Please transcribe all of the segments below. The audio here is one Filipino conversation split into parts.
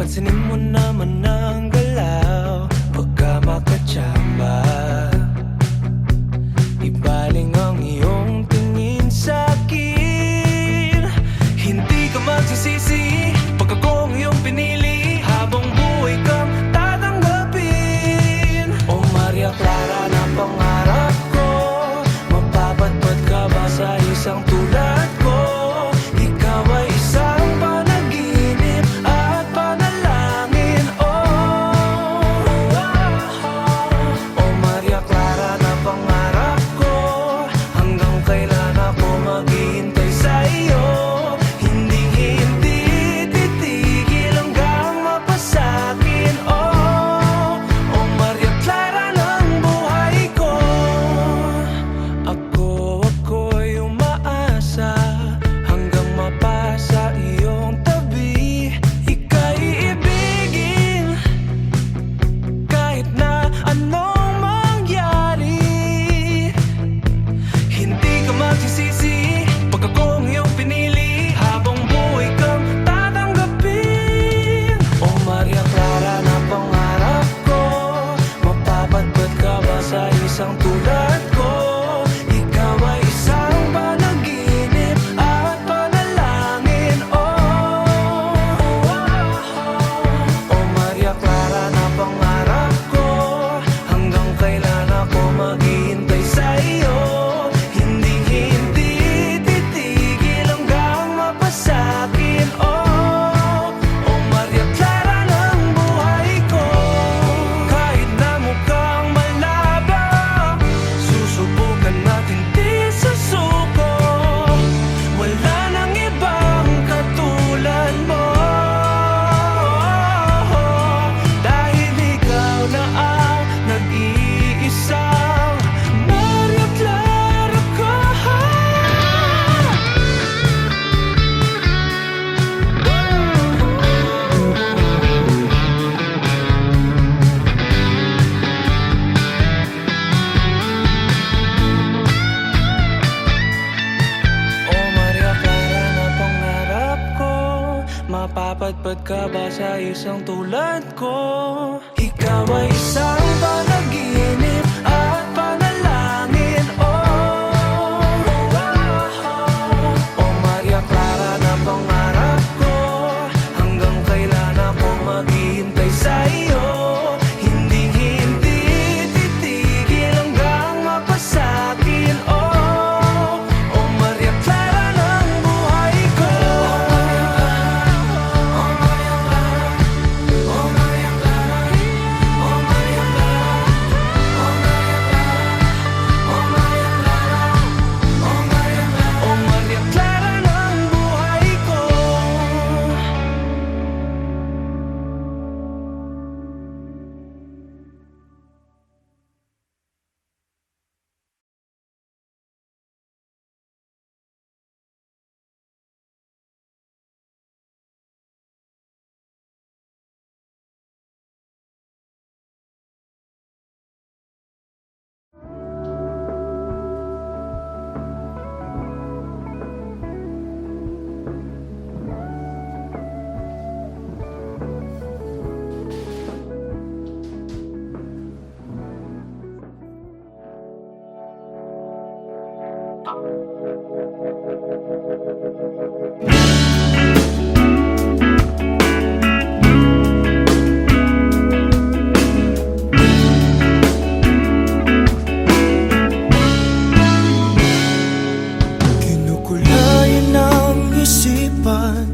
Pansinin mo naman ang galaw pagka makatsamba. Ibaling ang iyong tingin sa'kin. Hindi ka magsisisi pag ako ang iyong pinili. Habang buhay kang tatanggapin. O Maria Clara na pangarap ko, mapapatpad ka ba sa isang tulad ko? Ikaw ay isang panaginip at panalangin. O Maria Clara na pangarap ko, hanggang kailan ako maghihintay sa iyo. Hindi titigil hanggang mapasakin. O Maria Clara ng buhay ko. Ako'y umaasa hanggang mapasa iyong tabi. Ika'y iibigin kahit na anong mangyari. Hindi ka magsisisi pag ako ang iyong pinili. Habang buhay kang tatanggapin. O Maria Clara na pangarap ko, mapapatpad ka ba sa isang tulad ko? Ikaw ay isang panaginip at panalangin. O Maria Clara na pangarap ko, hanggang kailan ako maghihintay sa iyo. Hindi titigil hanggang mapasakin. O Maria Clara ng buhay ko. Kahit na mukhang malabo, susubukan natin di susuko. Wala nang ibang katulad mo. Dahil ikaw na ang nag-iisang Maria Clara ko. O Maria Clara na pangarap ko, mapapatpad ka ba sa isang tulad ko? Ikaw ay isang panaginip at panalangin. O Maria Clara na pangarap ko, hanggang kailan ako maghihintay sa iyo. Hindi titigil hanggang mapasakin. O Maria Clara ng buhay ko. O Maria Clara, O Maria Clara, O Maria Clara, O Maria Clara, O Maria Clara, O Maria Clara, O Maria Clara ng buhay ko. Kinukulayan ang isipan,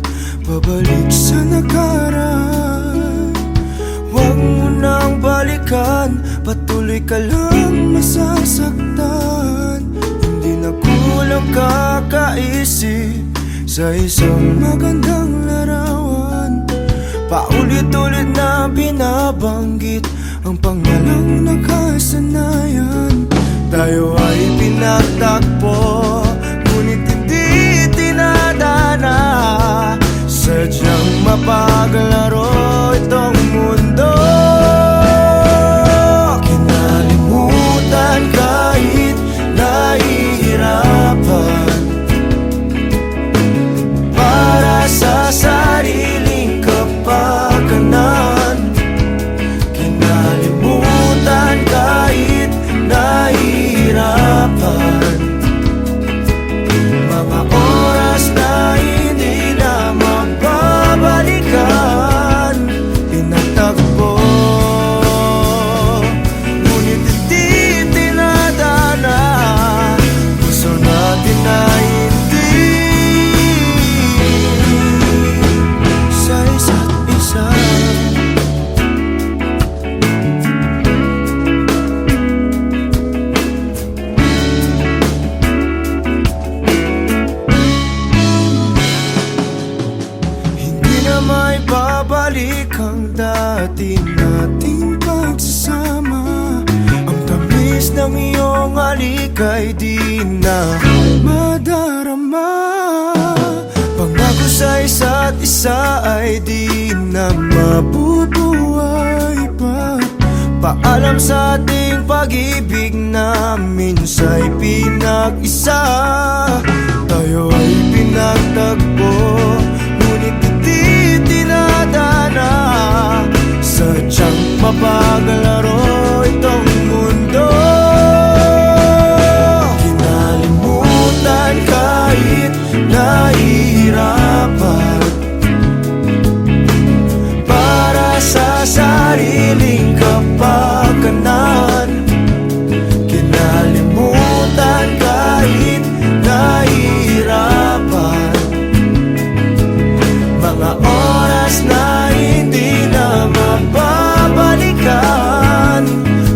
pabalik sa nakaraan. Huwag mo nang balikan, patuloy ka lang masasaktan. Hindi na kulang kakaisip sa isang magandang larawan. Paulit-ulit na binabanggit ang pangalang nakasanayan. Tayo ay pinagtagpo, ngunit hindi tinadana. Sadyang mapaglaro itong mundo. Kinalimutan kahit nahihirapan, para sa sariling kapakanan. may babalik ang dati nating pagsasama. Ang tamis ng iyong halik ay di na madarama. Pangako sa isa't isa ay di na mabubuhay pa. Paalam sa ating pag-ibig na minsa'y pinag-isa. Tayo ay pinagtagpo, ngunit hindi dinadana. Sadyang mapaglaro itong mundo. Kinalimutan kahit nahihirapan, para sa sariling kapakanan. Kinalimutan kahit nahihirapan, mga oras na hindi na mababalikan.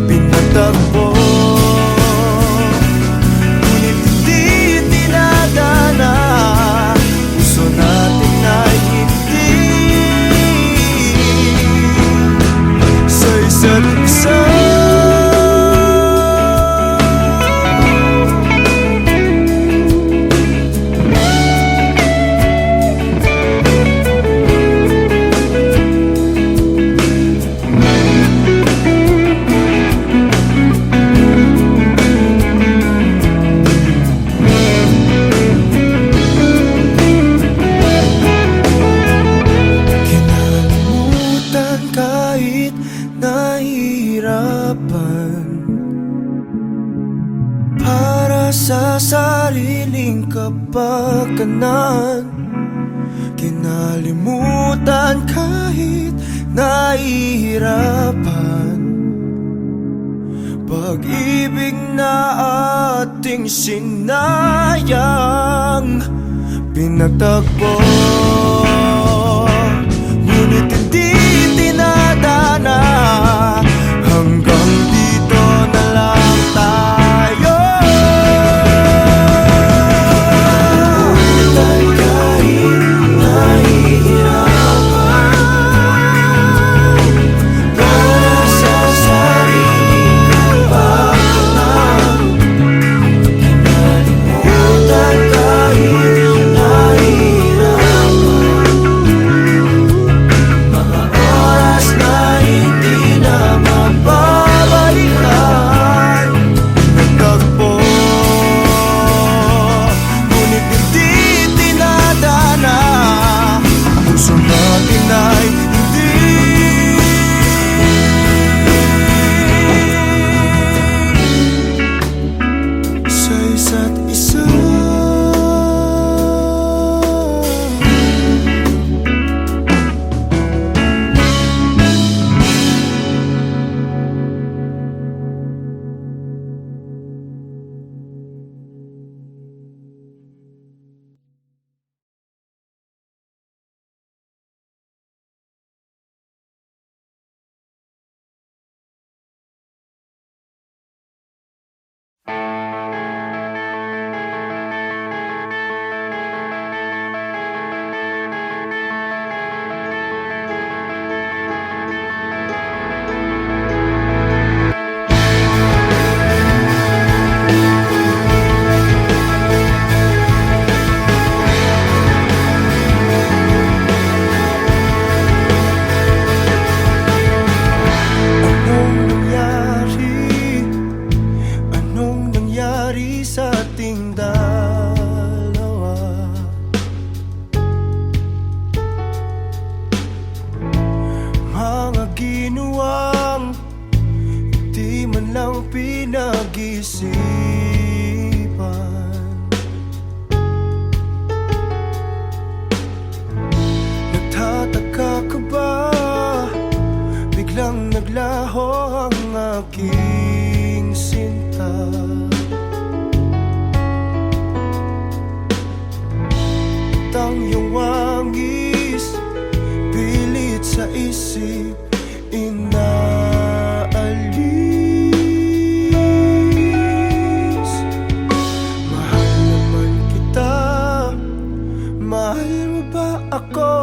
Pinagtagpo, ngunit hindi dinadana. Puso natin ay hindi sa isa't isa. Kahit nahihirapan, para sa sariling kapakanan. Kinalimutan kahit nahihirapan, pag-ibig na ating sinayang. Pinagtagpo, ngunit hindi dinadana. Hanggang dito na lang tayo. Kahit nahihirapan, para sa sariling kapakanan. Kinalimutan kahit nahihirapan, mga oras na hindi na mababalikan. Nagtagpo, ngunit hindi dinadana. Puso natin ay hindi sa isa't isa. Anong nangyari sa ating dalawa? Mga ginawang di man lang pinag-isipan. Nagtataka ka ba? Biglang naglaho ang aking sinta. Tang iyong wangis, pilit sa isip inaalis. Mahal naman kita, mahal mo ba ako?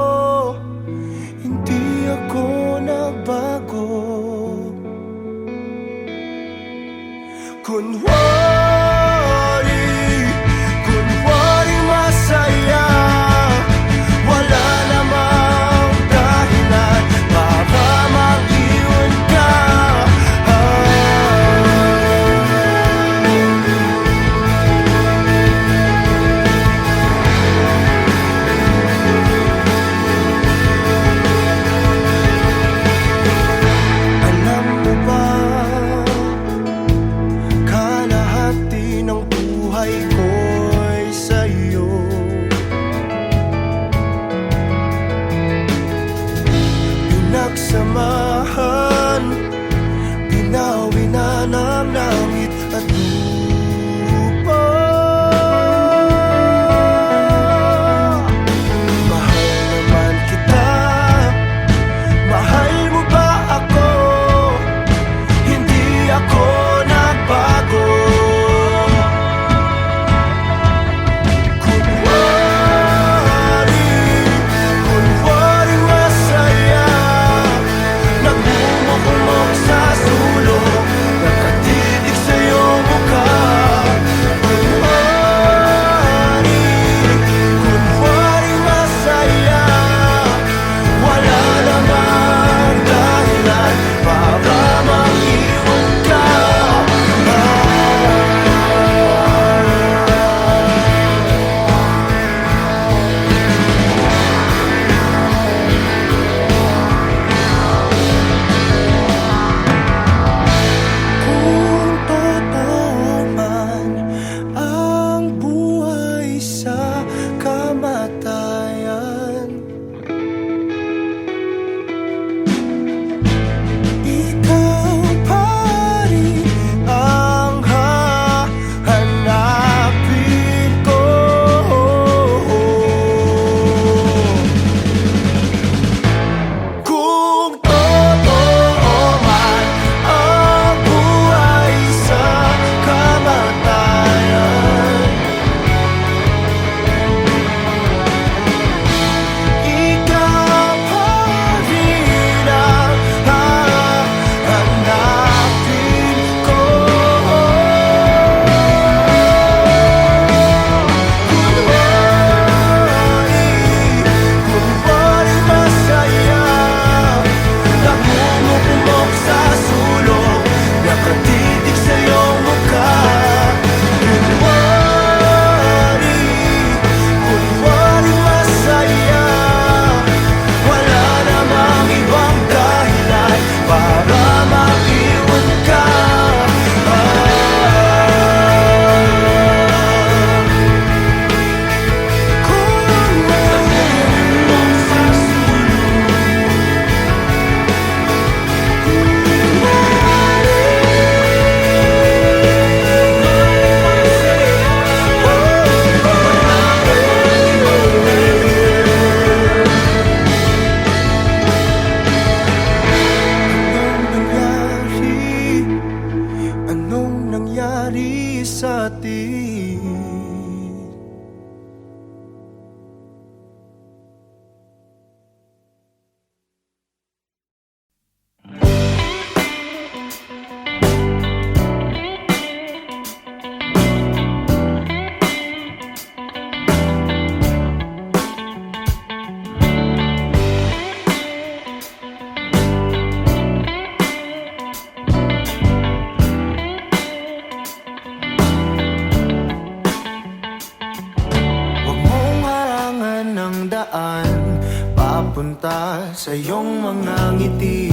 mapunta sa iyong mga ngiti.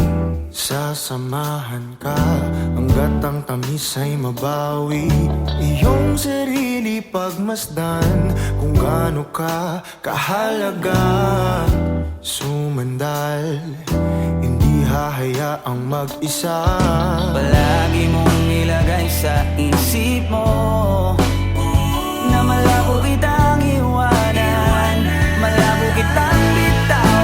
Sasamahan ka hanggat ang tamis ay mabawi. Iyong sarili pagmasdan kung gaano ka kahalaga. Sumandal, hindi hahayaang mag-isa. Palagi mong ilagay sa isip mo na malabo kitang iwanan, malabo kitang bitawan.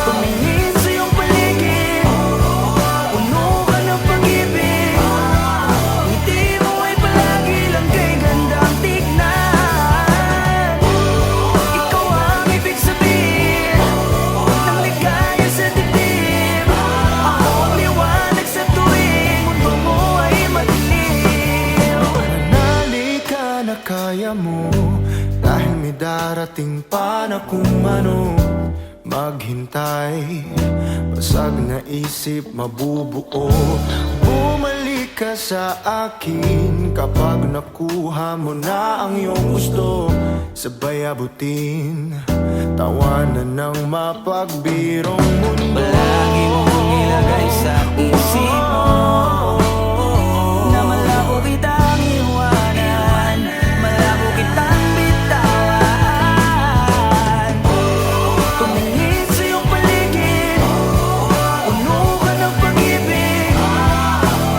Tumingin sa iyong paligid, puno ka ng pag-ibig. Ngiti mo ay palagi lang kay gandang tignan. Ikaw ang ibig sabihin ng ligaya sa dibdib. Ako ang liwanag sa tuwing mundo mo ay madilim. Manali ka na kaya mo, dahil may darating pa na kung ano. Maghintay, basag na isip mabubuo. Bumalik ka sa akin kapag nakuha mo na ang iyong gusto. Sabay abutin, tawanan ng mapagbirong mundo. Palagi mong ilagay sa isip mo na malabo kitang iwanan, malabo kitang bitawan. Tumingin sa iyong paligid, puno ka ng pag-ibig.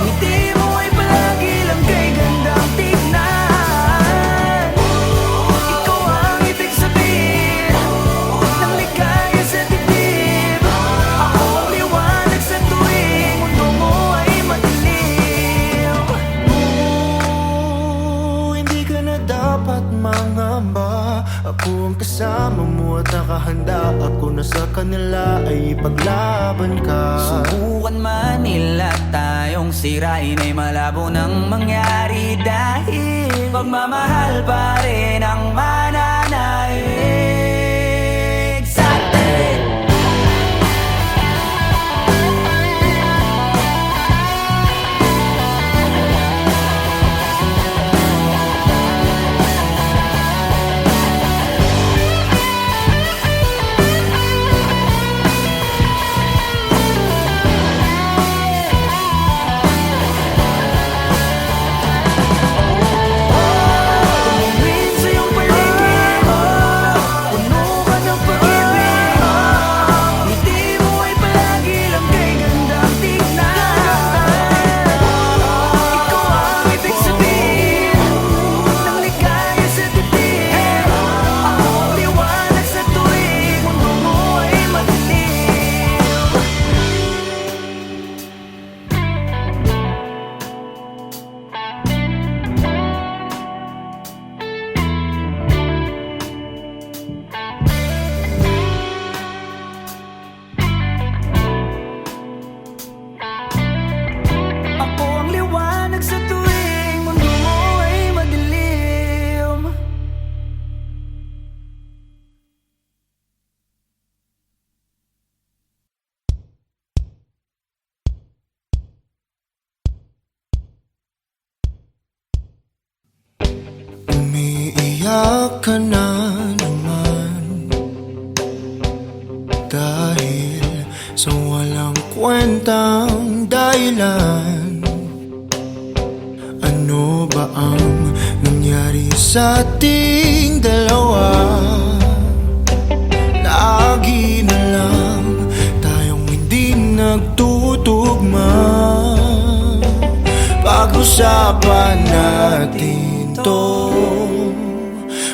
Ngiti mo ay palagi lang kay gandang tignan. Ikaw ang ibig sabihin ng ligaya sa dibdib. Ako ang liwanag sa tuwing mundo mo ay madilim. Hindi ka na dapat mangamba. Ako ang kasama mo at nakahanda. Ako na sa kanila ay ipaglaban ka. Subukan man nila tayong sirain ay malabo nang mangyari, dahil pagmamahal pa rin ang mananaig sa atin. Tumingin sa iyong paligid, puno ka ng pag-ibig. Ngiti mo ay palagi lang kay gandang tignan. Ikaw ang ibig sabihin ng ligaya sa dibdib. Ako ang liwanag sa tuwing mundo mo ay madilim. Ako ang liwanag sa tuwing mundo mo ay madilim. Umiiyak ka na naman dahil sa walang kwentang dahilan. Ano ba ang nangyari sa ating dalawa? Lagi na lang tayong hindi nagtutugma. Pag-usapan natin to,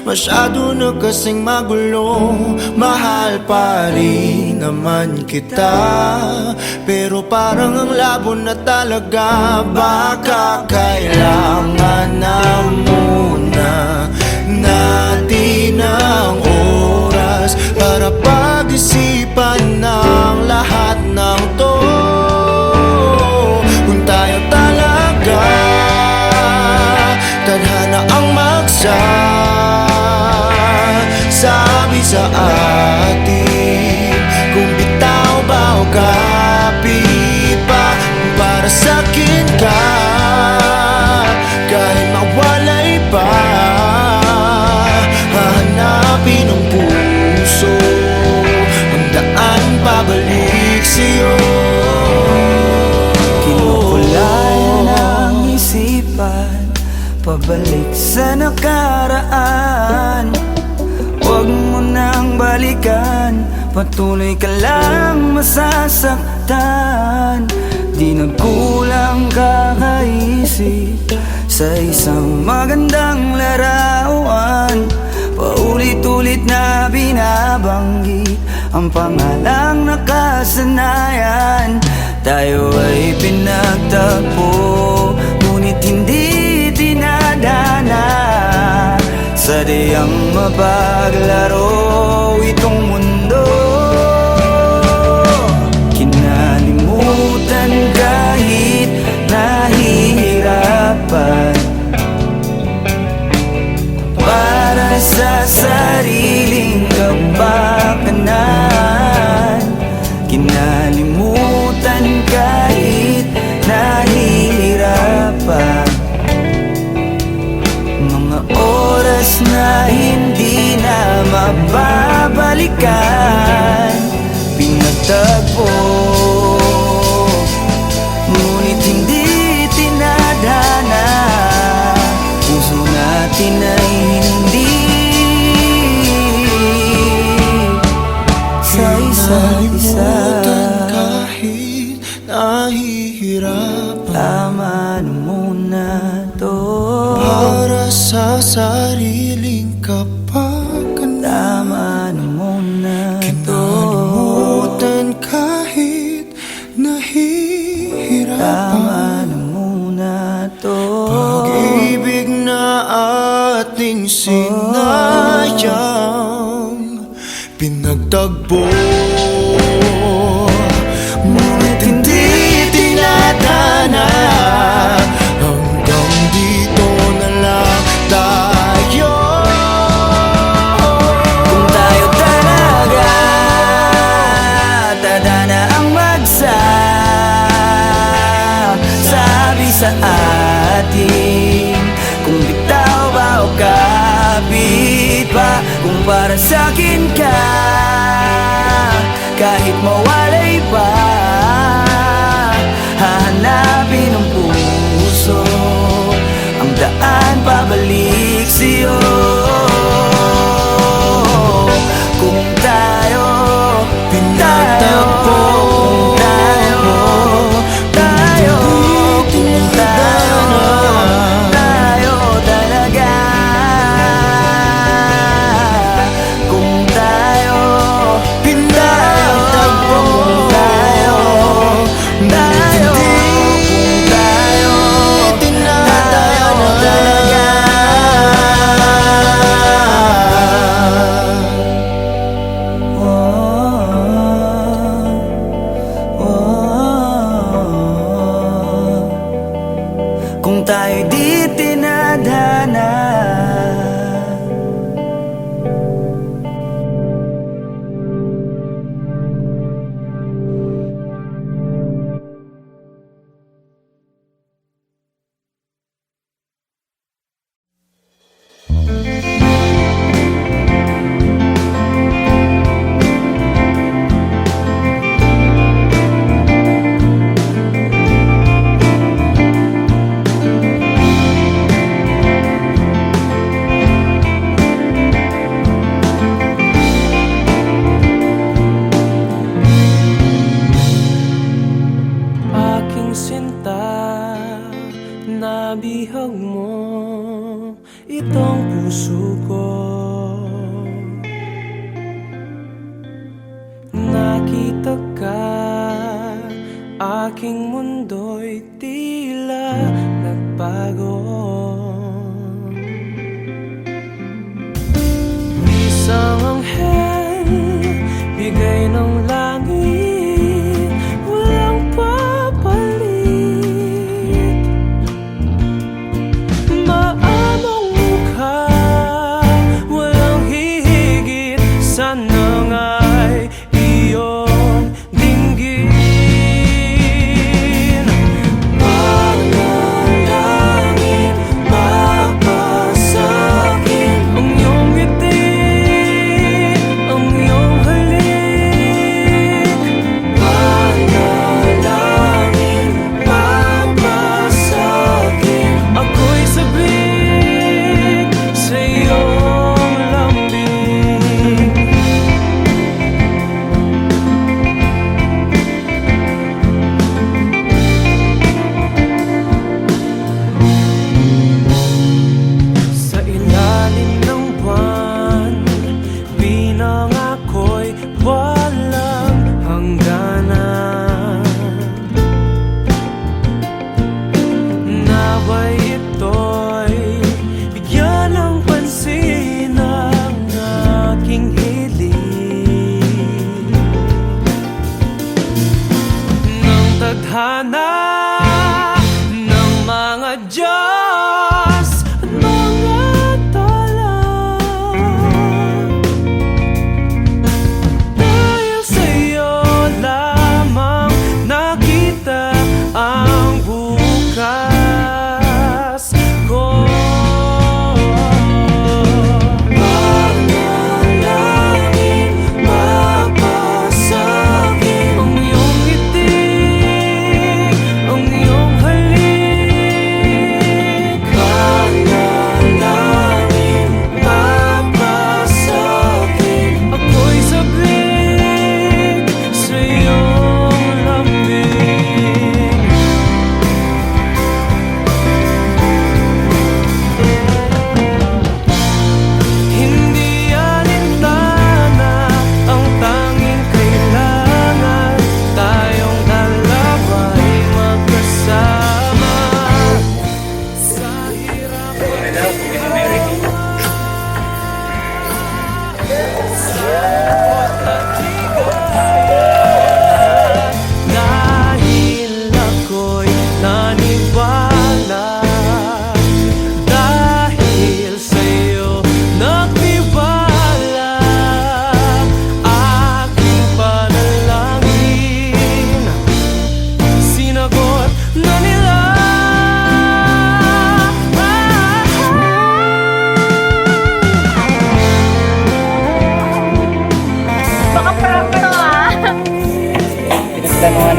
masyado na kasing magulo. Mahal pa rin naman kita, pero parang ang labo na talaga. Baka kailangan na muna natin ang oras para pag-isipan ng lahat ng to. Kung tayo talaga tadhana ang sabi sa atin, kung bitaw ba o kapit pa, para sa'kin ka kahit mawalay pa. Hahanapin ang puso balikan, patuloy ka lang masasaktan. Di nagkulang kakaisip sa isang magandang larawan. Paulit-ulit na binabanggit ang pangalang nakasanayan. Tayo ay pinagtagpo, ngunit hindi dinadana. Sadyang mapaglaro itong mundo. Kinalimutan kahit nahihirapan, para sa sariling kapakanan. Kinalimutan kahit nahihirapan, mga oras na hindi na mababalikan. Pinagtagpo, ngunit hindi tinadhana. Puso natin ay hindi sa isa't isa. Kahit nahihirapan, Tama na muna to, para sa sariling kapakanan. tama na muna to, Kinalimutan kahit nahihirapan, tama na muna to. pag-ibig na ating sinayang, pinagtagpo, ngunit hindi tinadhana. Hanggang dito na lang tayo. Kung tayo talaga tadhana ang magsasabi sa atin, kung bitaw ba o kapit pa. Kung para sa'kin ka, kahit mawalay pa, hahanapin ng puso ang daan pabalik sa'yo. Kung tayo Pinagtagpo, kung tayo talaga, kung tayo pinagtagpo, kung tayo talaga. Kung tayo di tinadhana. Aking sinta, nabihag mo itong puso ko. Nakita ka, aking mundo'y tila nagbago. Isang anghel, bigay ng langit, walang papalit. Maamong mukha, walang hihigit, sana nga'y iyong dinggin. Panalangin, mapasakin ang iyong ngiti, ang iyong halik. Panalangin, mapasakin, ako'y sabik sa iyong lambing.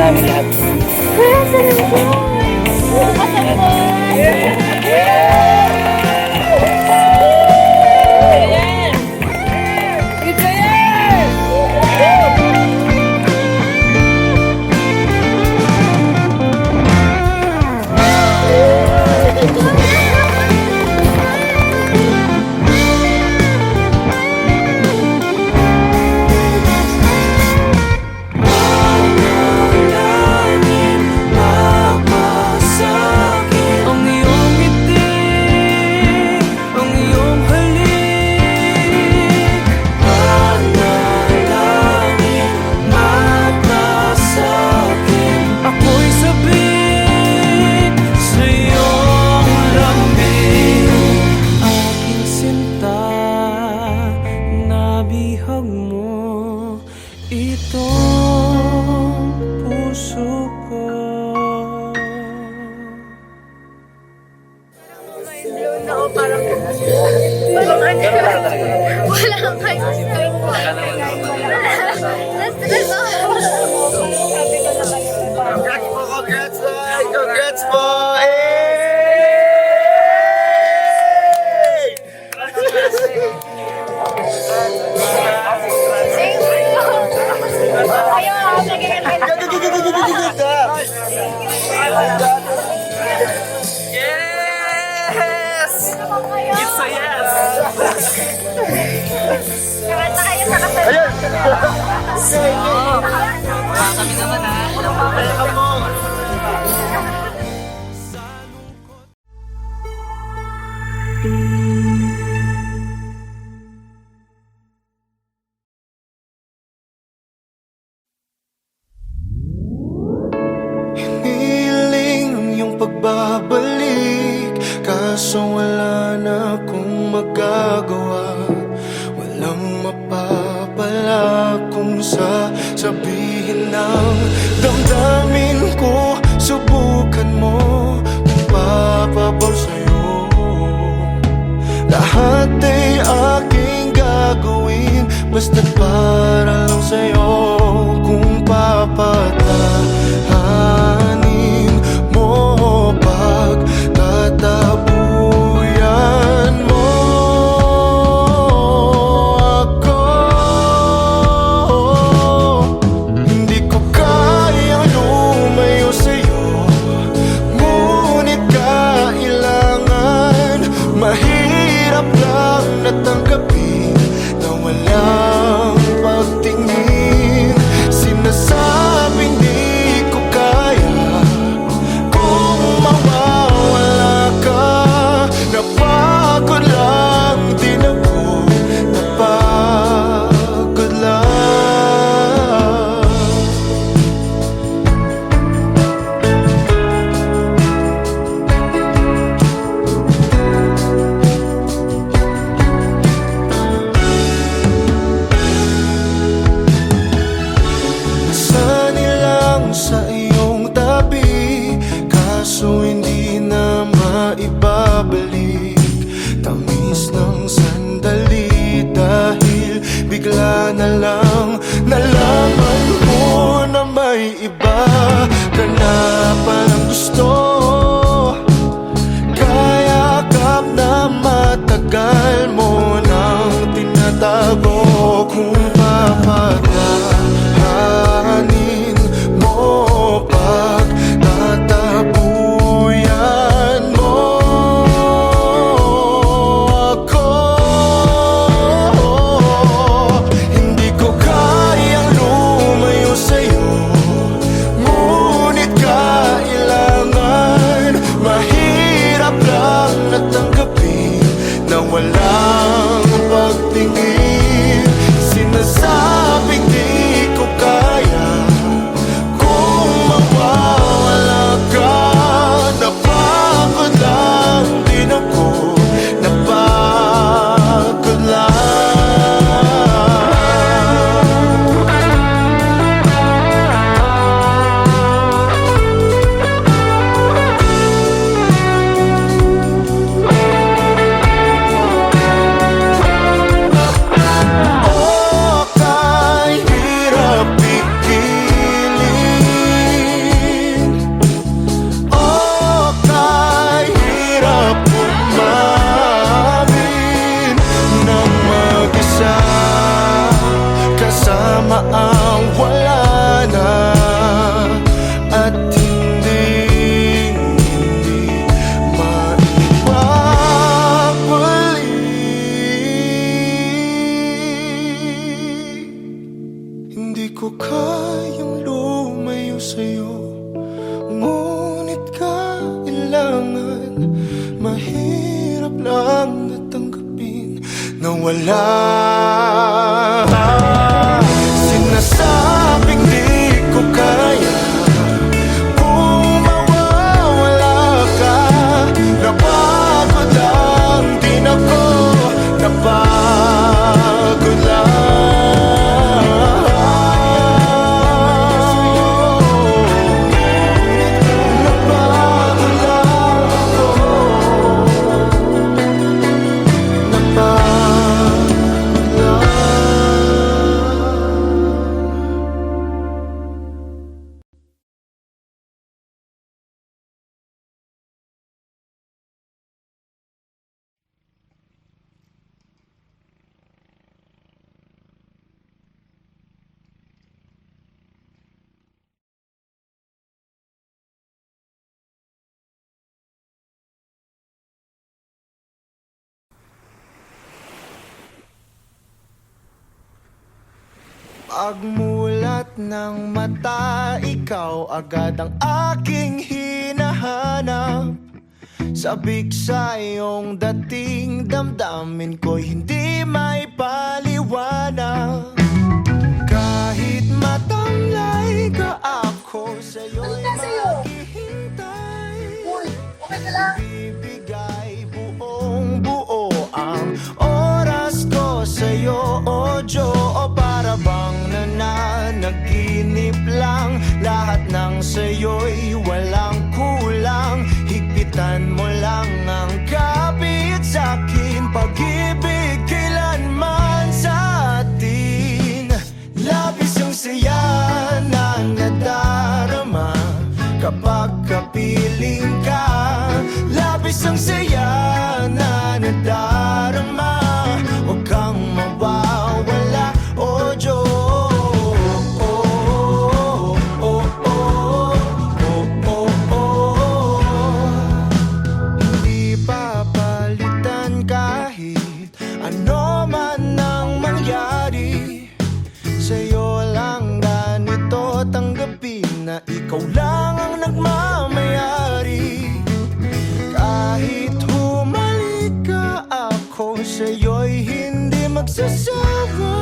namin lahat. Ang iyong ngiti, ang iyong halik, panalangin mata sa'kin. Ako'y sabik sa iyong lambing, aking sinta, nabihag mo itong puso ko. Wala kang kayo. Congrats boy! Congrats boy! Yes! It's a yes! Hiniling ang iyong pagbabalik, kaso wala na akong magagawa. Walang mapapala kung sasabihin ng damdamin ko. Subukan mo kung papabor sa'yo. Lahat ay aking gagawin, basta't para lang sa'yo. Kung papatahanin mo, pagtatabuyan mo ako. Hindi ko kayang lumayo sa'yo, ngunit kailangan. Mahirap lang natanggapin na walang pagtingin. Sinasabing di ko kaya kung mawawala ka. Napagod lang din ako, napagod lang. Sanay lang sa iyong tabi, kaso hindi na maibabalik. Tamis ng sandali dahil bigla na lang nalaman mo na may iba ka na palang gusto. Kaya kap na matagal mo nang tinatago. Kung papatahanin mo, pagtatabuyan mo ako. Hindi ko kayang lumayo sa'yo, ngunit kailangan. Mahirap lang natanggapin na walang pagtingin. ang wala na. At hindi maibabalik. Hindi ko kayang lumayo sa'yo, ngunit kailangan. Mahirap lang natanggapin na wala. Sinasabing di ko kaya kung mawawala ka. Napagod ang din ako, napagod lang. Napagod lang ako, napagod lang. Pagmulat ng mata, ikaw agad ang aking hinahanap. Sabik sa iyong dating, damdamin ko'y hindi may paliwanag. Kahit matamlay ka, ako sa'yo'y maghihintay. Bibigay buong buo ang oras ko sa'yo, o Diyo. O para bang nananaginip lang, lahat ng sa'yo'y walang kulang. Higpitan mo lang ang kapit sa'kin, pag-ibig kailanman sa atin. Labis ang saya na nadarama kapag kapiling ka. Labis ang saya na nadarama, huwag kang mawawala, o Diyos. Hindi papalitan kahit ano man ang mangyari. Sa'yo lang ganito tanggapin na ikaw lang ang nagmamayari. Kahit humalik ka, ako sa'yo'y hindi magsasawa.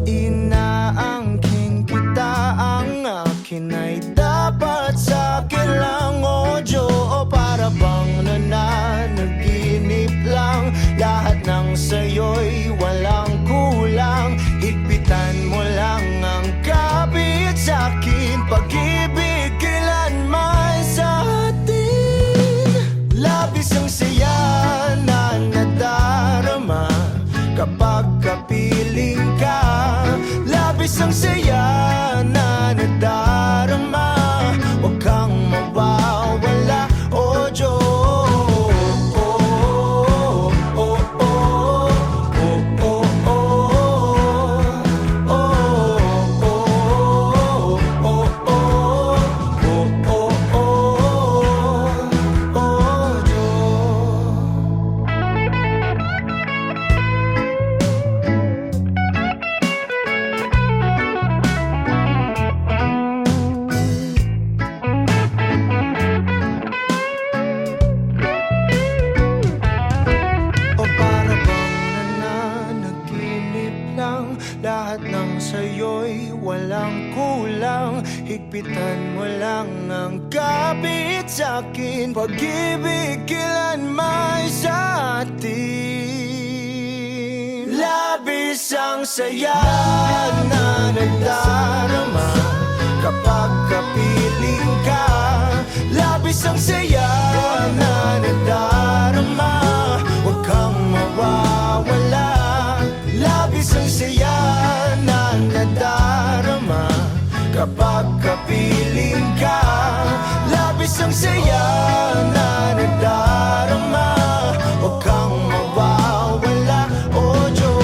Inaangkin kita, ang akin ay dapat sa'kin lang, o Diyo. O para bang nananaginip lang, lahat ng sa'yo'y walang kulang. Higpitan mo lang ang kapit sa'kin, pag-ibig kailanman sa atin. Labis ang saya na nadarama kapag kapiling ka. Labis ang saya na nadarama, huwag kang mawawala, o Diyos. O para bang nananaginip lang, lahat ng sa'yo'y walang kulang. Higpitan mo lang ang kapit sa'kin, pag-ibig kailanman sa atin. Labis ang saya na nadarama kapag kapiling ka. Labis ang saya na nadarama, huwag kang mawawala. Labis ang saya na nadarama kapag kapiling ka. Labis ang saya na nadarama, huwag kang mawawala, o Diyos.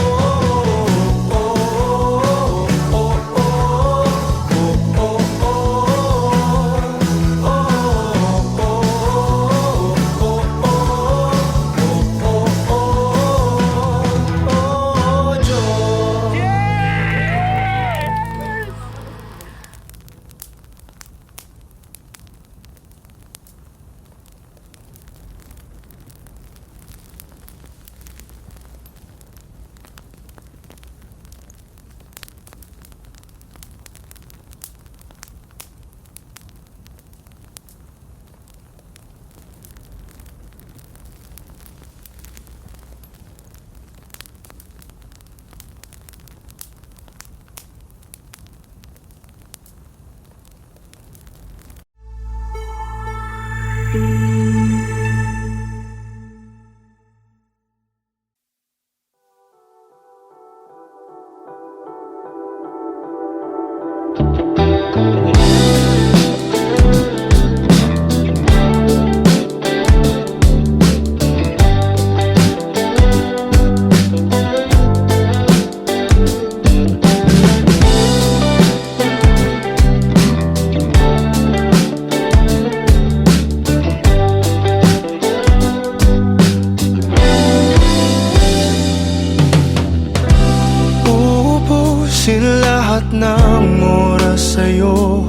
Tapusin lahat ng oras sa'yo,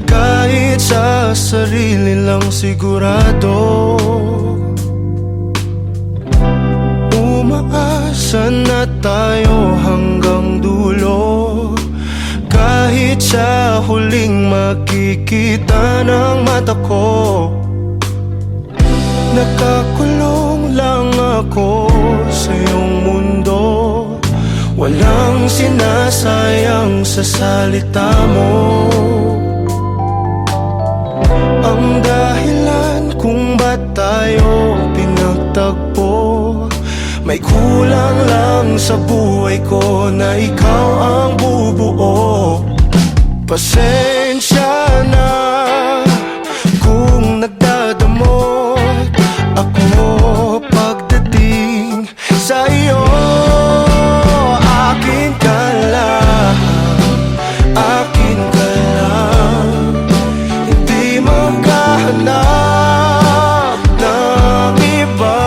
kahit sa sarili lang sigurado. Umaasa na tayo hanggang dulo, kahit sa huling makikita ng mata ko. Nakakulong lang ako sa iyong mundo, walang sinasayang sa salita mo. Ang dahilan kung ba't tayo pinagtagpo, may kulang lang sa buhay ko na ikaw ang bubuo. Pasensya na kung nagdadamot ako pagdating sa iyo. Akin ka lang, akin ka lang, hindi maghahanap ng iba.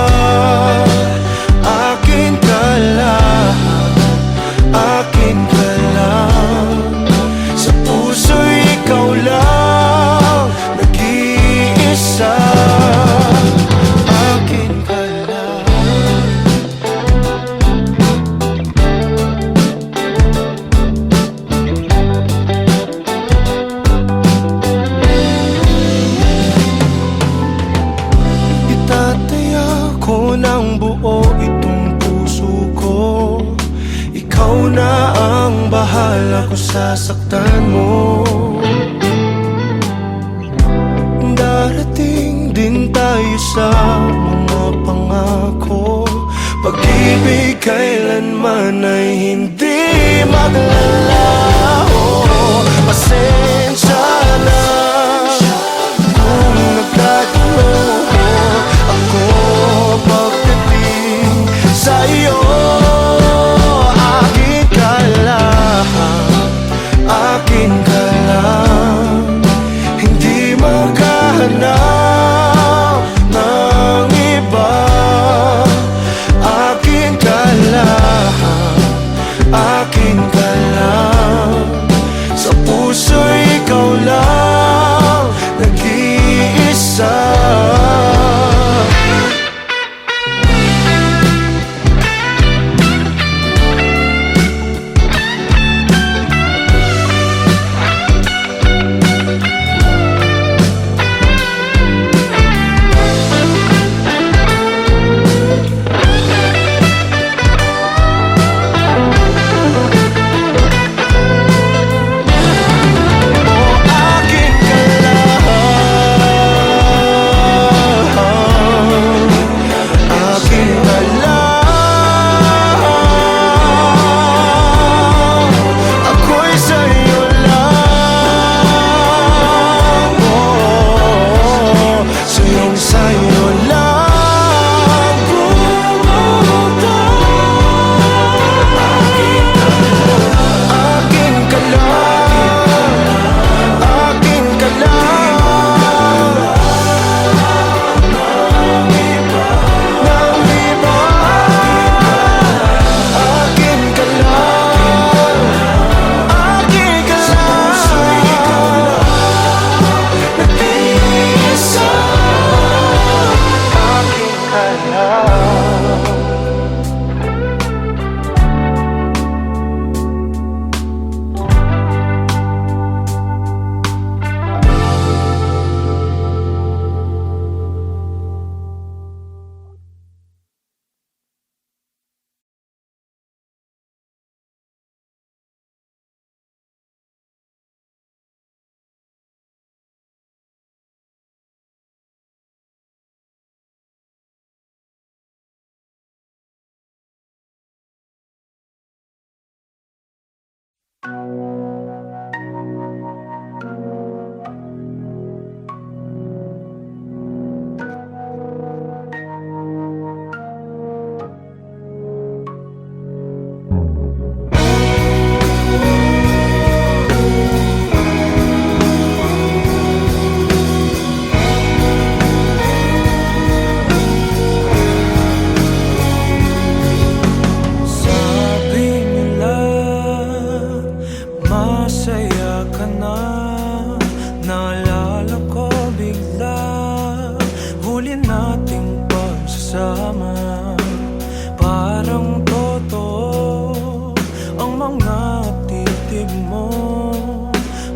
Akin ka lang, akin ka lang, sa puso'y ikaw lang nag-iisa. Akin ka lang. Itataya ko ng buo itong puso ko, ikaw na ang bahala kung sasaktan mo. Darating din tayo sa mga pangako, pag-ibig kailanman ay hindi maglalaho. Pasensya na kung nagkatalo ako pagdating sa iyo. Akin ka lang, akin ka lang, hindi maghahanap ng iba. Akin ka lang, akin ka lang, sa puso'y ikaw lang mga titig mo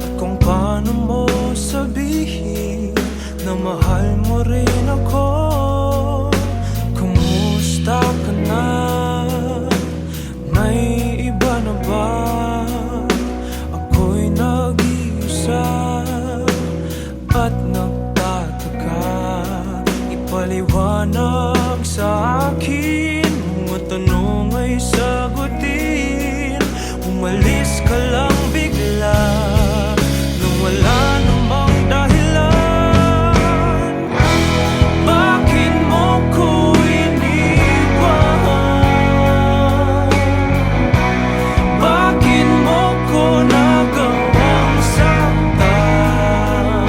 at kung paano mo sabihin na mahal mo rin ako. Kumusta ka na? May iba na ba? Ako'y nag-iisa at nagtataka. Ipaliwanag sa akin, mga tanong ay sagutin. Umalis ka lang bigla nung wala namang dahilan. Bakit mo ko iniwan? Bakit mo ko nagawang saktan?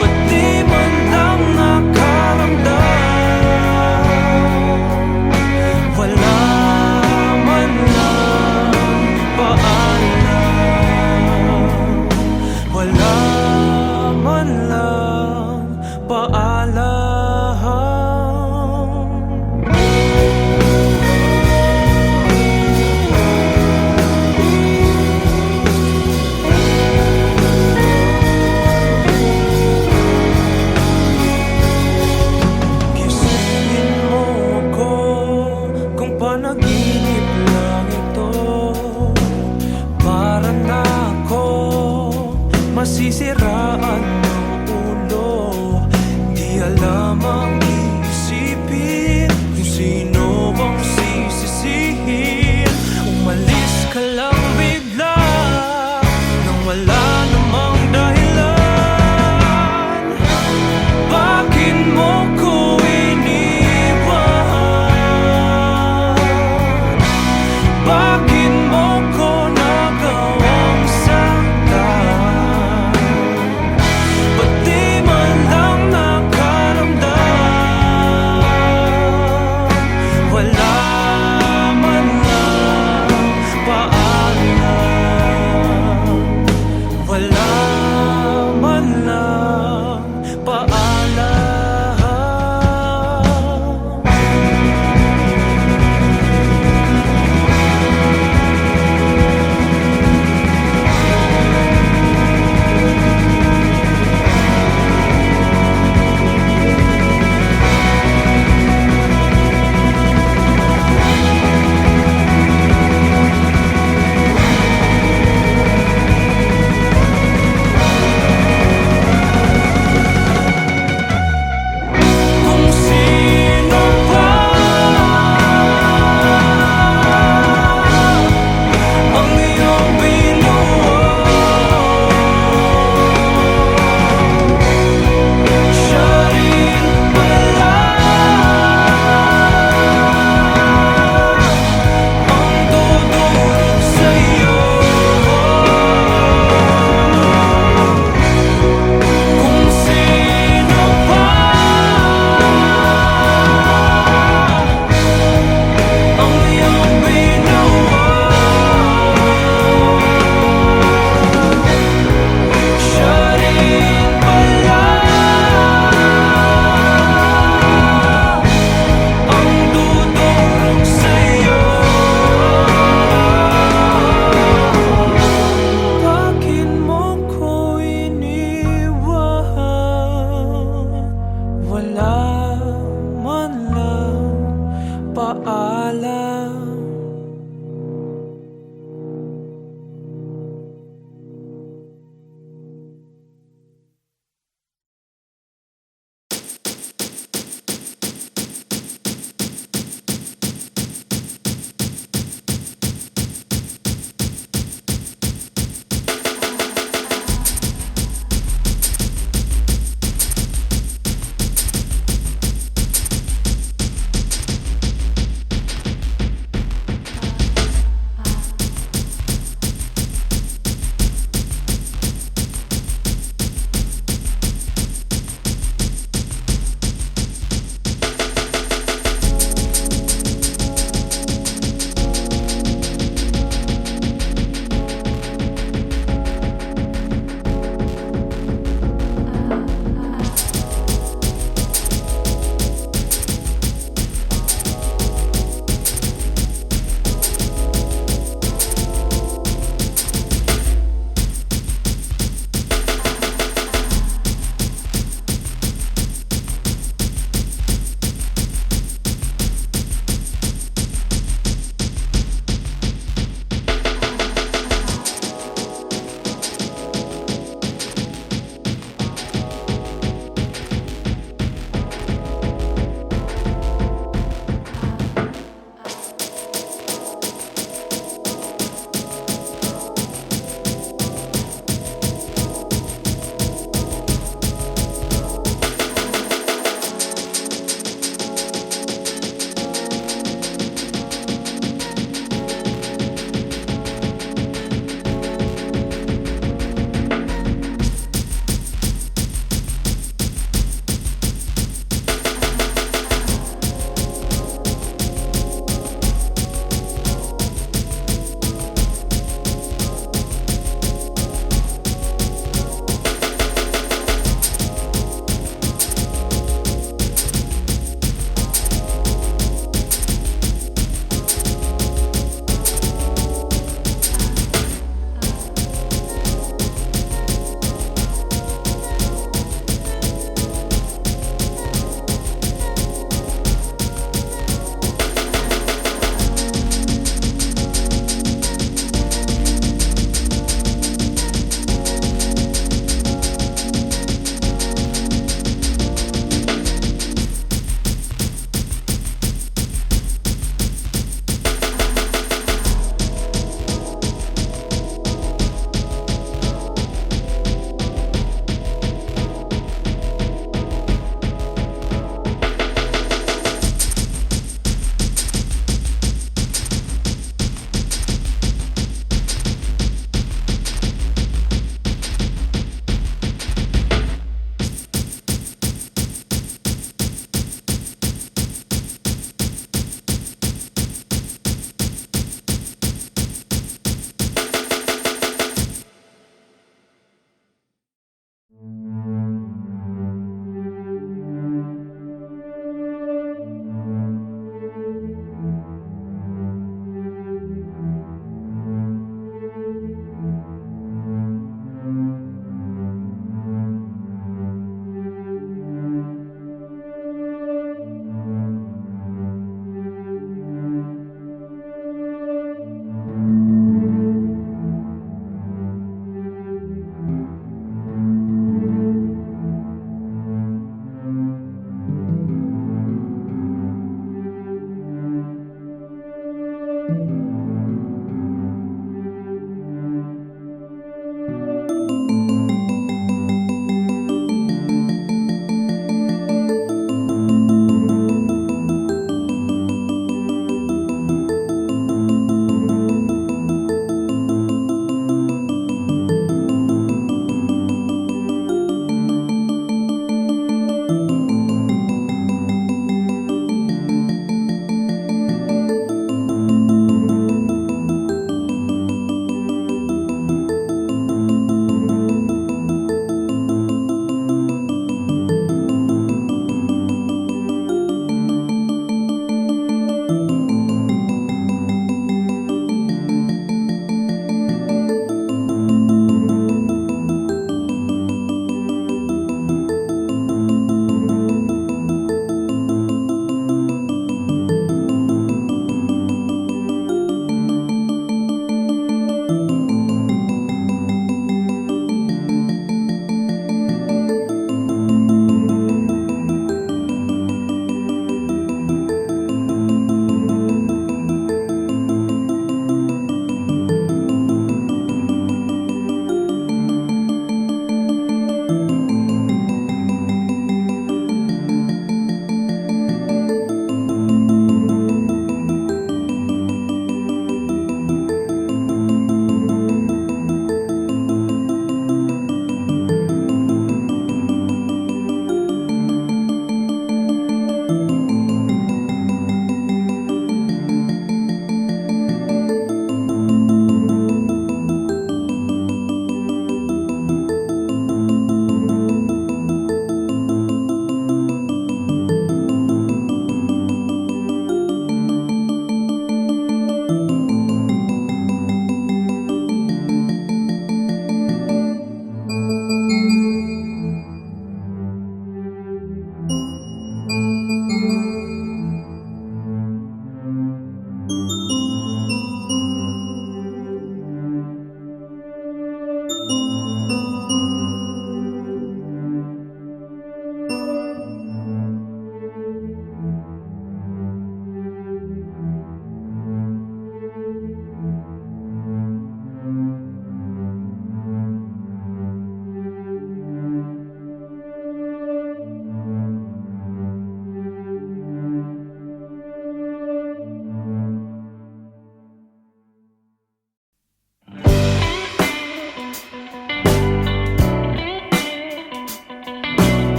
Ba't di man lang nakaramdam? Wala man lang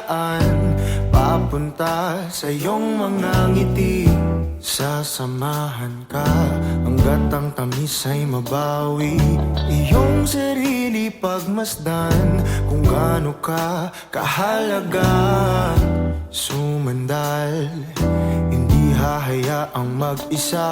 daan papunta sa iyong mga ngiti. Sasamahan ka hanggat ang tamis ay mabawi. Iyong sarili pagmasdan kung gaano ka kahalaga. Sumandal, hindi hahayaang mag-isa.